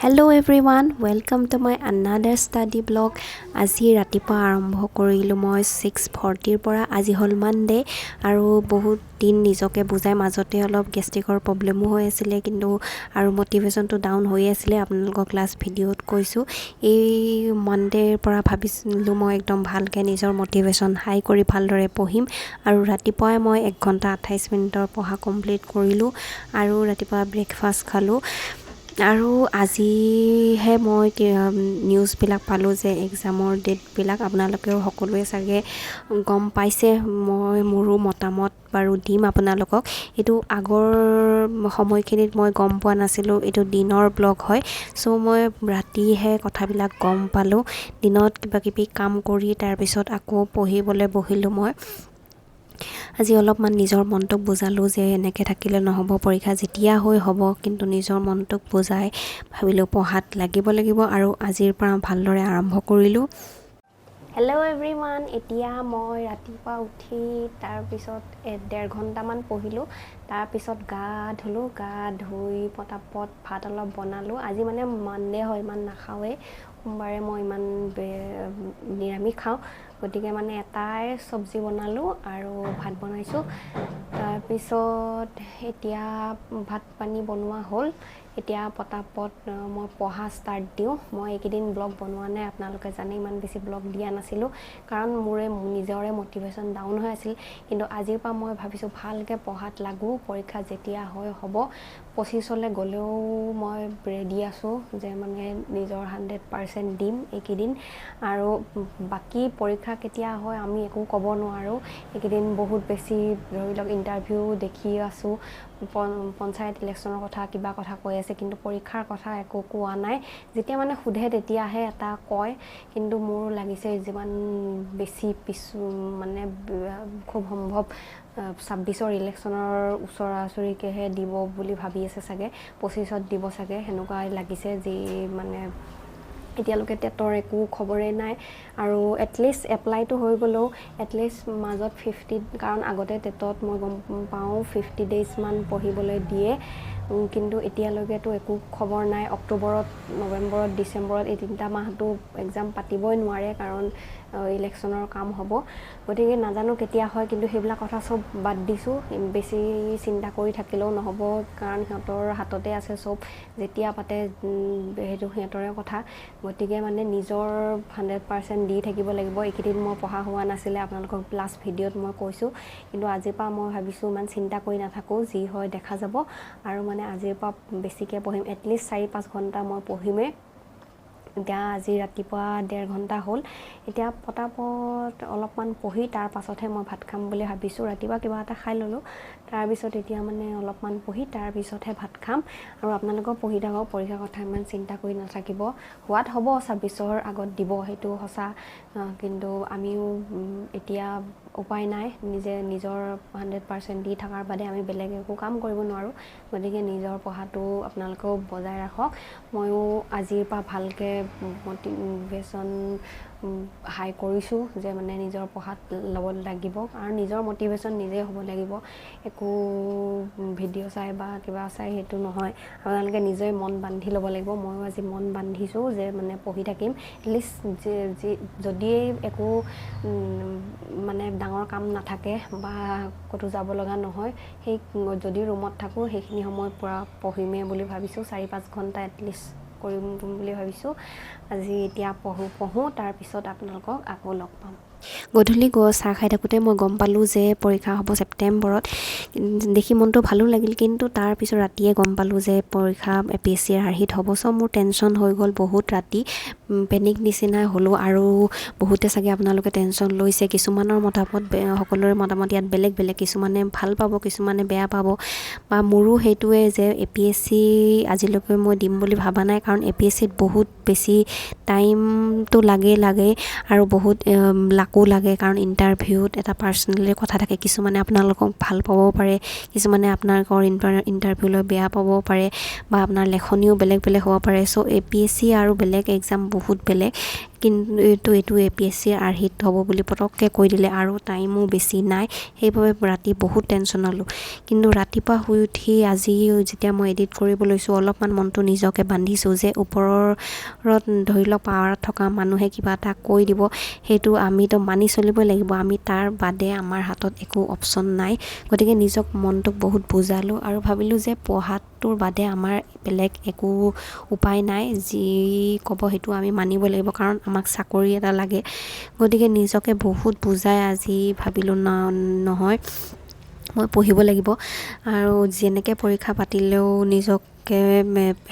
Hello everyone, welcome to my another study blog. আজি ৰাতিপুৱা আৰম্ভ কৰিলোঁ মই 6:40 পৰা। আজি হ'ল মানডে আৰু বহুত দিন নিজকে বুজাই মাজতে অলপ গেষ্ট্ৰিকৰ প্ৰব্লেমো হৈ আছিলে কিন্তু আৰু মটিভেশ্যনটো ডাউন হৈ আছিলে। আপোনালোকক লাষ্ট ভিডিঅ'ত কৈছোঁ এই মানডেৰ পৰা ভাবিছিলোঁ মই একদম ভালকৈ নিজৰ মটিভেশ্যন হাই কৰি ভালদৰে পঢ়িম আৰু ৰাতিপুৱাই মই 1 ঘণ্টা 28 মিনিটৰ পঢ়া কমপ্লিট কৰিলোঁ আৰু ৰাতিপুৱা ব্ৰেকফাষ্ট খালোঁ। আৰু আজিহে মই নিউজবিলাক পালোঁ যে এক্সামৰ ডেটবিলাক আপোনালোকেও সকলোৱে চাগে গম পাইছে। মই মোৰো মতামত বাৰু দিম আপোনালোকক। এইটো আগৰ সময়খিনিত মই গম পোৱা নাছিলোঁ, এইটো দিনৰ ব্লগ হয়। চ' মই ৰাতিহে কথাবিলাক গম পালোঁ। দিনত কিবাকিবি কাম কৰি তাৰপিছত আকৌ পঢ়িবলৈ বহিলোঁ মই। আজি অলপমান নিজৰ মনটোক বুজালোঁ যে এনেকৈ থাকিলে নহ'ব, পৰীক্ষা যেতিয়া হ'ব কিন্তু নিজৰ মনটোক বুজাই ভাবিলোঁ পঢ়াত লাগিব আৰু আজিৰ পৰা ভালদৰে আৰম্ভ কৰিলোঁ। হেল্ল' এভৰিৱান, এতিয়া মই ৰাতিপুৱা উঠি তাৰপিছত 1.5 ঘণ্টামান পঢ়িলোঁ। তাৰপিছত গা ধুলোঁ, গা ধুই পটাপট ভাত অলপ বনালোঁ। আজি মানে মানডে হয়, ইমান নাখাওঁৱেই। সোমবাৰে মই ইমান নিৰামিষ খাওঁ, গতিকে মানে এটাই চব্জি বনালোঁ আৰু ভাত বনাইছোঁ। তাৰপিছত এতিয়া ভাত পানী বনোৱা হ'ল। এতিয়া পটাপট মই পঢ়া ষ্টাৰ্ট দিওঁ। মই এইকেইদিন ব্লগ বনোৱা নাই, আপোনালোকে জানে ইমান বেছি ব্লগ দিয়া নাছিলোঁ কাৰণ মোৰে নিজৰে মটিভেশ্যন ডাউন হৈ আছিল। কিন্তু আজিৰ পৰা মই ভাবিছোঁ ভালকৈ পঢ়াত লাগোঁ, পৰীক্ষা যেতিয়া হ'ব 25লৈ গ'লেও মই ৰেডি আছোঁ যে মানে নিজৰ 100% দিম এইকেইদিন। আৰু বাকী পৰীক্ষা কেতিয়া হয় আমি একো ক'ব নোৱাৰোঁ। এইকেইদিন বহুত বেছি ধৰি লওক ইণ্টাৰভিউ দেখি আছোঁ, পঞ্চায়ত ইলেকশ্যনৰ কথা কিবা কথা কৈ আছে কিন্তু পৰীক্ষাৰ কথা একো কোৱা নাই। যেতিয়া মানে সোধে তেতিয়াহে এটা কয়, কিন্তু মোৰ লাগিছে যিমান বেছি মানে খুব সম্ভৱ 26ৰ ইলেকশ্যনৰ ওচৰা-ওচৰিকৈহে দিব বুলি ভাবি আছে চাগে, 25ত দিব চাগে, সেনেকুৱাই লাগিছে। যি মানে এতিয়ালৈকে টেটৰ একো খবৰেই নাই আৰু এটলিষ্ট এপ্লাইটো হৈ গ'লেও এটলিষ্ট মাজত 50, কাৰণ আগতে টেটত মই গম পাওঁ 50 ডেইজমান পঢ়িবলৈ দিয়ে, কিন্তু এতিয়ালৈকেতো একো খবৰ নাই। অক্টোবৰত, নৱেম্বৰত, ডিচেম্বৰত এই 3টা মাহটো এক্সাম পাতিবই নোৱাৰে কাৰণ ইলেকশ্যনৰ কাম হ'ব। গতিকে নাজানো কেতিয়া হয়, কিন্তু সেইবিলাক কথা চব বাদ দিছোঁ। বেছি চিন্তা কৰি থাকিলেও নহ'ব কাৰণ সিহঁতৰ হাততে আছে চব, যেতিয়া পাতে সেইটো সিহঁতৰে কথা। গতিকে মানে নিজৰ 100% দি থাকিব লাগিব। এইকেইদিন মই পঢ়া হোৱা নাছিলে, আপোনালোকক লাষ্ট ভিডিঅ'ত মই কৈছোঁ, কিন্তু আজিৰ পৰা মই ভাবিছোঁ ইমান চিন্তা কৰি নাথাকোঁ, যি হয় দেখা যাব। আৰু মানে আজিৰ পৰা বেছিকৈ পঢ়িম, এটলিষ্ট 4-5 ঘণ্টা মই পঢ়িমেই। এতিয়া আজি ৰাতিপুৱা 1.5 ঘণ্টা হ'ল। এতিয়া পটাপট অলপমান পঢ়ি তাৰ পাছতহে মই ভাত খাম বুলি ভাবিছোঁ। ৰাতিপুৱা কিবা এটা খাই ল'লোঁ, তাৰপিছত এতিয়া মানে অলপমান পঢ়ি তাৰপিছতহে ভাত খাম। আৰু আপোনালোকেও পঢ়ি থাকক, পৰীক্ষাৰ কথা ইমান চিন্তা কৰি নাথাকিব। হোৱাত হ'ব 26ৰ আগত দিব, সেইটো সঁচা, কিন্তু আমিও এতিয়া উপায় নাই, নিজৰ 100% দি থকাৰ বাদে আমি বেলেগ একো কাম কৰিব নোৱাৰোঁ। গতিকে নিজৰ পঢ়াটো আপোনালোকেও বজাই ৰাখক। ময়ো আজিৰ পৰা ভালকৈ মটিভেশ্যন হাই কৰিছোঁ যে মানে নিজৰ পঢ়াত ল'ব লাগিব আৰু নিজৰ মটিভেশ্যন নিজেই হ'ব লাগিব। একো ভিডিঅ' চাই বা কিবা চাই সেইটো নহয়, আপোনালোকে নিজে মন বান্ধি ল'ব লাগিব। ময়ো আজি মন বান্ধিছোঁ যে মানে পঢ়ি থাকিম। এটলিষ্ট যদিয়ে একো মানে ডাঙৰ কাম নাথাকে বা ক'তো যাব লগা নহয়, সেই যদি ৰুমত থাকোঁ সেইখিনি সময় পূৰা পঢ়িমেই বুলি ভাবিছোঁ। 4-5 ঘণ্টা এটলিষ্ট কৰিম বুলি ভাবিছোঁ। আজি এতিয়া পঢ়োঁ, তাৰপিছত আপোনালোকক আকৌ লগ পাম। গধূলি চাহ খাই থাকোঁতে মই গম পালোঁ যে পৰীক্ষা হ'ব ছেপ্টেম্বৰত। দেখি মনটো ভালো লাগিল, কিন্তু তাৰপিছত ৰাতিয়ে গম পালোঁ যে পৰীক্ষা APSCৰ আৰ্হিত হ'ব। চ' মোৰ টেনশ্যন হৈ গ'ল বহুত, ৰাতি পেনিক নিচিনাই হ'লোঁ। আৰু বহুতে চাগে আপোনালোকে টেনশ্যন লৈছে। কিছুমানৰ মতামত, সকলোৰে মতামত ইয়াত বেলেগ বেলেগ, কিছুমানে ভাল পাব, কিছুমানে বেয়া পাব, বা মোৰো সেইটোৱে যে APSC আজিলৈকে মই দিম বুলি ভাবা নাই, কাৰণ APSCত বহুত বেছি টাইমটো লাগে আৰু বহুত লাকো লাগে, কাৰণ ইণ্টাৰভিউত এটা পাৰ্চনেলি কথা থাকে। কিছুমানে আপোনালোকক ভাল পাব পাৰে, কিছুমানে আপোনালোকৰ ইণ্টাৰভিউলৈ বেয়া পাব পাৰে, বা আপোনাৰ লেখনিও বেলেগ হ'ব পাৰে। চ' APSC আৰু বেলেগ এক্সাম বহুত বেলেগ, কিন্তু এইটো APSC আৰ্হিত হ'ব বুলি পটককৈ কৈ দিলে আৰু টাইমো বেছি নাই, সেইবাবে ৰাতি বহুত টেনশ্যন হ'লোঁ। কিন্তু ৰাতিপুৱা শুই উঠি আজি যেতিয়া মই এডিট কৰিব লৈছোঁ অলপমান মনটো নিজকে বান্ধিছোঁ যে ওপৰত ধৰি লওক পাৱাৰত থকা মানুহে কিবা এটা কৈ দিব, সেইটো আমিতো মানি চলিবই লাগিব, আমি তাৰ বাদে আমাৰ হাতত একো অপশ্যন নাই। গতিকে নিজক মনটোক বহুত বুজালোঁ আৰু ভাবিলোঁ যে পঢ়াটোৰ বাদে আমাৰ বেলেগ একো উপায় নাই, যি ক'ব সেইটো আমি মানিব লাগিব, কাৰণ আমাক চাকৰি এটা লাগে। গতিকে নিজকে বহুত বুজাই আজি ভাবিলোঁ নহয় মই পঢ়িব লাগিব আৰু যেনেকৈ পৰীক্ষা পাতিলেও নিজকে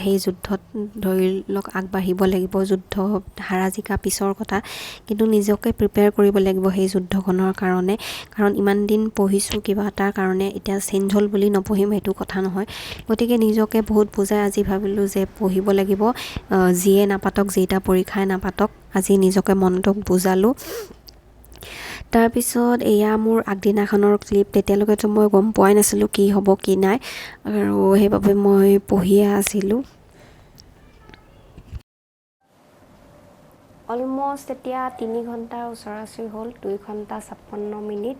সেই যুদ্ধত ধৰি লওক আগবাঢ়িব লাগিব। যুদ্ধ হাৰা জিকা পিছৰ কথা, কিন্তু নিজকে প্ৰিপেয়াৰ কৰিব লাগিব সেই যুদ্ধখনৰ কাৰণে, কাৰণ ইমান দিন পঢ়িছোঁ কিবা এটাৰ কাৰণে, এতিয়া চেঞ্জ হ'ল বুলি নপঢ়িম সেইটো কথা নহয়। গতিকে নিজকে বহুত বুজাই আজি ভাবিলোঁ যে পঢ়িব লাগিব, যিয়ে নাপাতক, যেইটা পৰীক্ষাই নাপাতক, আজি নিজকে মনটোক বুজালোঁ। তাৰপিছত এয়া মোৰ আগদিনাখনৰ ক্লিপ। তেতিয়ালৈকেতো মই গম পোৱাই নাছিলোঁ কি হ'ব কি নাই, আৰু সেইবাবে মই পঢ়িয়ে আছিলোঁ। অলমষ্ট এতিয়া 3 ঘণ্টাৰ ওচৰা-ওচৰি হ'ল, 2 ঘণ্টা 56 মিনিট,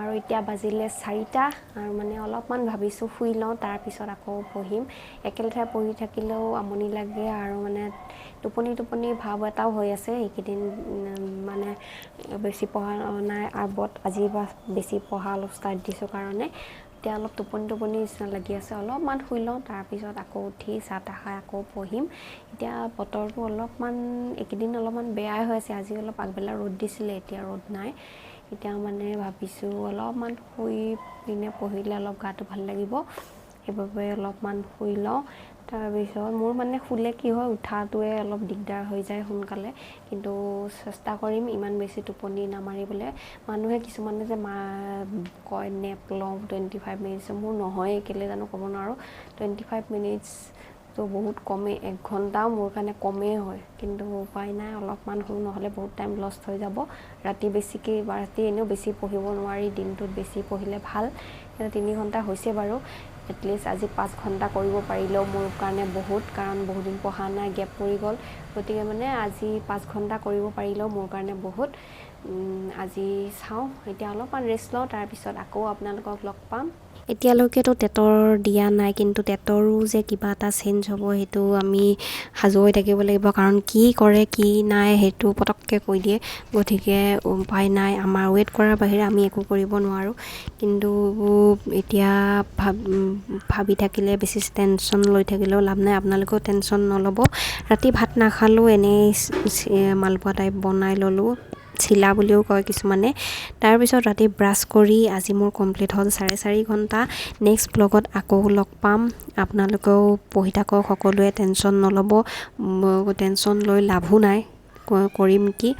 আৰু এতিয়া বাজিলে 4টা, আৰু মানে অলপমান ভাবিছোঁ শুই লওঁ, তাৰপিছত আকৌ পঢ়িম। একেলেঠাই পঢ়ি থাকিলেও আমনি লাগে আৰু মানে টোপনি ভাৱ এটাও হৈ আছে এইকেইদিন, মানে বেছি পঢ়া নাই আগত, আজি বা বেছি পঢ়া অলপ ষ্টাৰ্ট দিছোঁ কাৰণে এতিয়া অলপ টোপনি নিচিনা লাগি আছে। অলপমান শুই লওঁ, তাৰপিছত আকৌ উঠি চাহ তাহ খাই আকৌ পঢ়িম। এতিয়া বতৰটো অলপমান এইকেইদিন অলপমান বেয়াই হৈ আছে, আজি অলপ আগবেলা ৰ'দ দিছিলে, এতিয়া ৰ'দ নাই। এতিয়া মানে ভাবিছোঁ অলপমান শুই পিনে পঢ়িলে অলপ গাটো ভাল লাগিব, সেইবাবে অলপমান শুই লওঁ। তাৰপিছত মোৰ মানে শুলে কি হয়, উঠাটোৱে অলপ দিগদাৰ হৈ যায় সোনকালে, কিন্তু চেষ্টা কৰিম ইমান বেছি টোপনি নামাৰিবলৈ। মানুহে কিছুমানে যে কয় নেপ লওঁ 25 মিনিটছ, মোৰ নহয়, কেলৈ জানো ক'ব নোৱাৰোঁ। 25 মিনিটছটো বহুত কমেই, 1 ঘণ্টাও মোৰ কাৰণে কমেই হয়, কিন্তু উপায় নাই, অলপমান শুওঁ, নহ'লে বহুত টাইম লষ্ট হৈ যাব। ৰাতি এনেও বেছি পঢ়িব নোৱাৰি, দিনটোত বেছি পঢ়িলে ভাল। 3 ঘণ্টা হৈছে বাৰু, এটলিষ্ট আজি 5 ঘণ্টা কৰিব পাৰিলেও মোৰ কাৰণে বহুত, কাৰণ বহুত দিন পঢ়া নাই, গেপ পৰি গ'ল। গতিকে মানে আজি 5 ঘণ্টা কৰিব পাৰিলেও মোৰ কাৰণে বহুত। আজি চাওঁ, এতিয়া অলপমান ৰেষ্ট লওঁ, তাৰপিছত আকৌ আপোনালোকক লগ পাম। এতিয়ালৈকেতো টেটৰ দিয়া নাই, কিন্তু টেটৰো যে কিবা এটা চেঞ্জ হ'ব সেইটো আমি সাজু হৈ থাকিব লাগিব, কাৰণ কি কৰে কি নাই সেইটো পটককৈ কৈ দিয়ে। গতিকে উপায় নাই, আমাৰ ৱেইট কৰাৰ বাহিৰে আমি একো কৰিব নোৱাৰোঁ। কিন্তু এতিয়া ভাবি থাকিলে, বেছি টেনশ্যন লৈ থাকিলেও লাভ নাই, আপোনালোকেও টেনশ্যন নল'ব। ৰাতি ভাত নাখালোঁ, এনেই মালপোৱা টাইপ বনাই ল'লোঁ, চিলা বুলিও কয় কিছুমানে। তাৰপিছত ৰাতি ব্ৰাছ কৰি আজি মোৰ কমপ্লিট হ'ল 4.5 ঘণ্টা। নেক্সট ব্লগত আকৌ লগ পাম। আপোনালোকেও পঢ়ি থাকক, সকলোৱে টেনশ্যন নল'ব, টেনশ্যন লৈ লাভো নাই, কৰিম কি।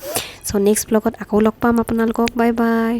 চ' নেক্সট ব্লগত আকৌ লগ পাম আপোনালোকক, বাই বাই।